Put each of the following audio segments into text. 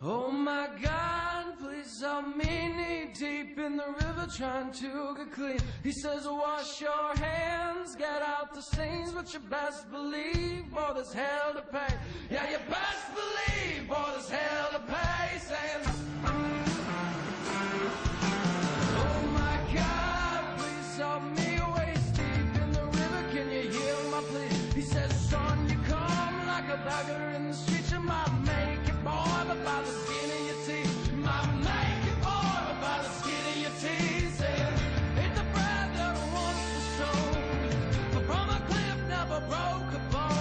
Oh my God, please help me knee deep in the river trying to get clean. He says wash your hands, get out the stains, but you best believe, boy, there's hell to pay. Yeah, you best believe, boy, there's hell to pay. Saying, oh my God, please help me waist deep in the river, can you hear my plea? He says, son, you come like a beggar in the street, you might make it, boy, but by the skin of your teeth. You might make it, boy, but by the skin of your teeth. Saying, eat the bread that once was sown, but from a cliff never broke a bone.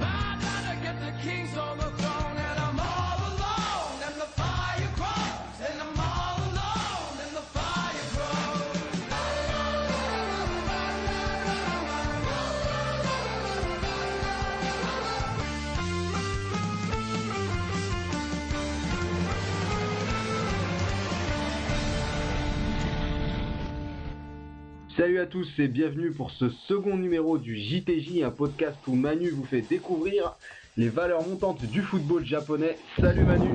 I gotta get the kings on the throne, and I'm all alone, and the fire grows, and I'm all alone, and the fire grows. Salut à tous et bienvenue pour ce second numéro du JTJ, un podcast où Manu vous fait découvrir les valeurs montantes du football japonais. Salut Manu.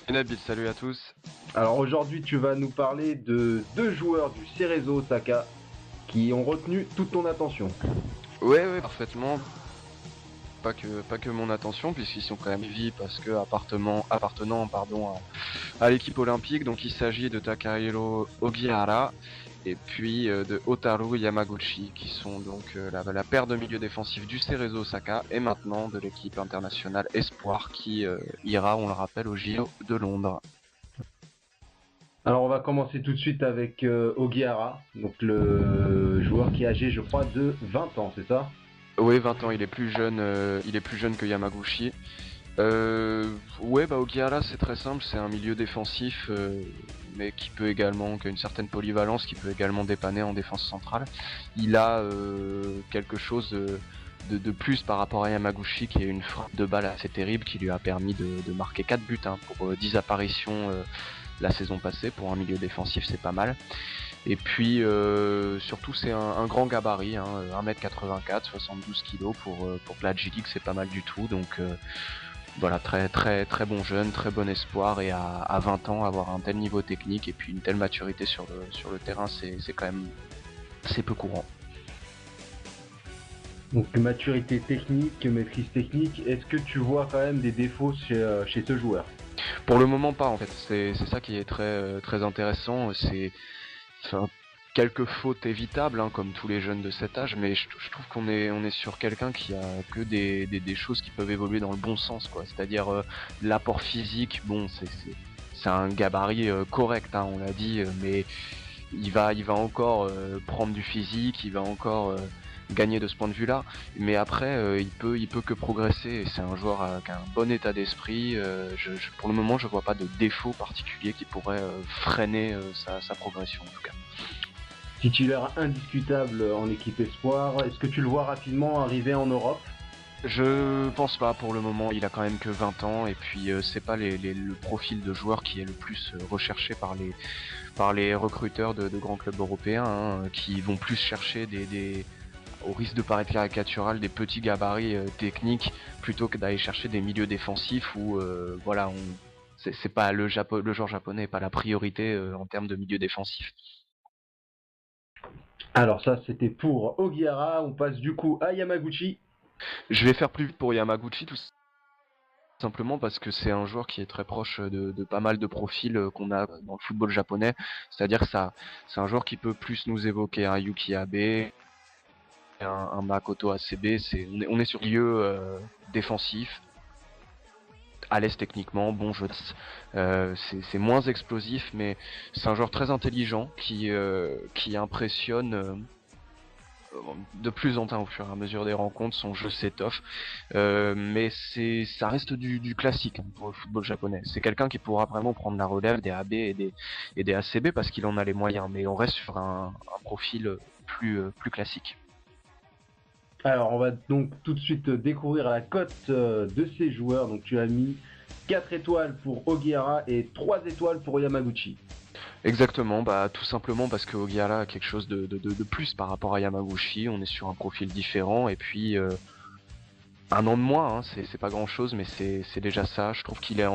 Et Nabil, salut à tous. Alors aujourd'hui tu vas nous parler de deux joueurs du Cerezo Osaka qui ont retenu toute ton attention. Ouais, parfaitement. Pas que mon attention, puisqu'ils sont quand même suivis parce que appartenant à l'équipe olympique. Donc il s'agit de Takahiro Ogihara et puis de Hotaru Yamaguchi, qui sont donc la paire de milieux défensifs du Cerezo Osaka et maintenant de l'équipe internationale Espoir qui ira, on le rappelle, au JO de Londres. Alors on va commencer tout de suite avec Ogihara, donc le joueur qui est âgé je crois de 20 ans, c'est ça ? Oui, 20 ans, il est plus jeune que Yamaguchi. Ogihara c'est très simple, c'est un milieu défensif mais qui a une certaine polyvalence, qui peut également dépanner en défense centrale. Il a quelque chose de plus par rapport à Yamaguchi, qui est une frappe de balle assez terrible qui lui a permis de marquer 4 buts pour 10 apparitions la saison passée. Pour un milieu défensif, c'est pas mal. Et puis surtout c'est un grand gabarit, 1m84, 72 kg pour la G-League, c'est pas mal du tout. Donc voilà, très très très bon jeune, très bon espoir, et à 20 ans avoir un tel niveau technique et puis une telle maturité sur le terrain, c'est quand même assez peu courant. Donc maturité technique, maîtrise technique, est-ce que tu vois quand même des défauts chez ce joueur ? Pour le moment pas en fait, c'est ça qui est très très intéressant, quelques fautes évitables comme tous les jeunes de cet âge, mais je trouve qu'on est sur quelqu'un qui a que des choses qui peuvent évoluer dans le bon sens, quoi. C'est-à-dire l'apport physique, bon c'est un gabarit correct, on l'a dit, mais il va encore prendre du physique, il va encore gagner de ce point de vue-là, mais après il peut que progresser, et c'est un joueur qui a un bon état d'esprit. Pour le moment je vois pas de défaut particulier qui pourrait freiner sa progression en tout cas. Titulaire indiscutable en équipe espoir, est-ce que tu le vois rapidement arriver en Europe ? Je pense pas pour le moment, il a quand même que 20 ans, et puis c'est pas le profil de joueur qui est le plus recherché par les recruteurs de grands clubs européens, qui vont plus chercher au risque de paraître caricatural, des petits gabarits techniques, plutôt que d'aller chercher des milieux défensifs où c'est pas le joueur japonais n'est pas la priorité en termes de milieu défensif. Alors ça c'était pour Ogihara, on passe du coup à Yamaguchi. Je vais faire plus vite pour Yamaguchi, tout simplement parce que c'est un joueur qui est très proche de pas mal de profils qu'on a dans le football japonais. C'est-à-dire que c'est un joueur qui peut plus nous évoquer un Yuki Abe, un Makoto ACB. On est sur milieu défensif, à l'aise techniquement, bon jeu. C'est moins explosif, mais c'est un joueur très intelligent qui impressionne de plus en plus au fur et à mesure des rencontres. Son jeu s'étoffe, mais ça reste du classique pour le football japonais. C'est quelqu'un qui pourra vraiment prendre la relève des AB et des ACB parce qu'il en a les moyens, mais on reste sur un profil plus classique. Alors on va donc tout de suite découvrir la cote de ces joueurs. Donc tu as mis 4 étoiles pour Ogihara et 3 étoiles pour Yamaguchi. Exactement, tout simplement parce que Ogihara a quelque chose de plus par rapport à Yamaguchi. On est sur un profil différent, et puis Un an de moins, hein, c'est pas grand chose, mais c'est déjà ça. Je trouve qu'il est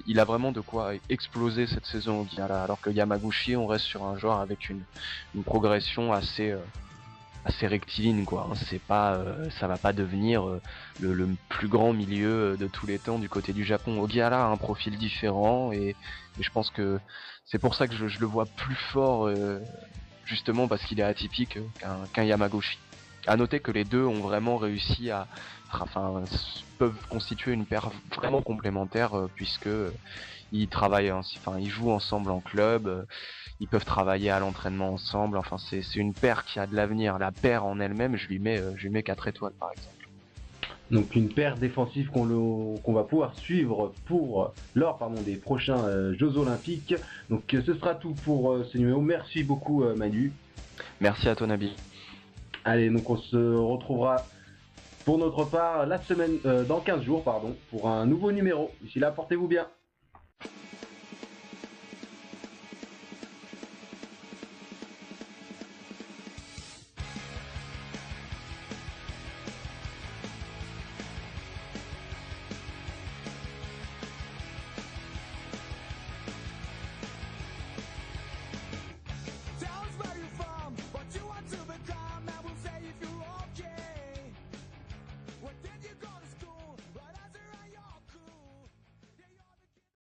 il a vraiment de quoi exploser cette saison au Gala, alors que Yamaguchi, on reste sur un joueur avec une progression assez rectiligne, quoi. Hein. C'est pas, ça va pas devenir le plus grand milieu de tous les temps du côté du Japon. Ogiara a un profil différent et je pense que c'est pour ça que je le vois plus fort, justement parce qu'il est atypique qu'un Yamaguchi. À noter que les deux ont vraiment réussi enfin, peuvent constituer une paire vraiment complémentaire puisque ils travaillent, enfin, ils jouent ensemble en club, ils peuvent travailler à l'entraînement ensemble. Enfin, c'est une paire qui a de l'avenir. La paire en elle-même, je lui mets 4 étoiles par exemple. Donc une paire défensive qu'on va pouvoir suivre pour lors des prochains Jeux Olympiques. Donc ce sera tout pour ce numéro. Merci beaucoup Manu. Merci à toi Nabil. Allez, donc on se retrouvera pour notre part la semaine dans 15 jours pour un nouveau numéro. D'ici là, portez-vous bien.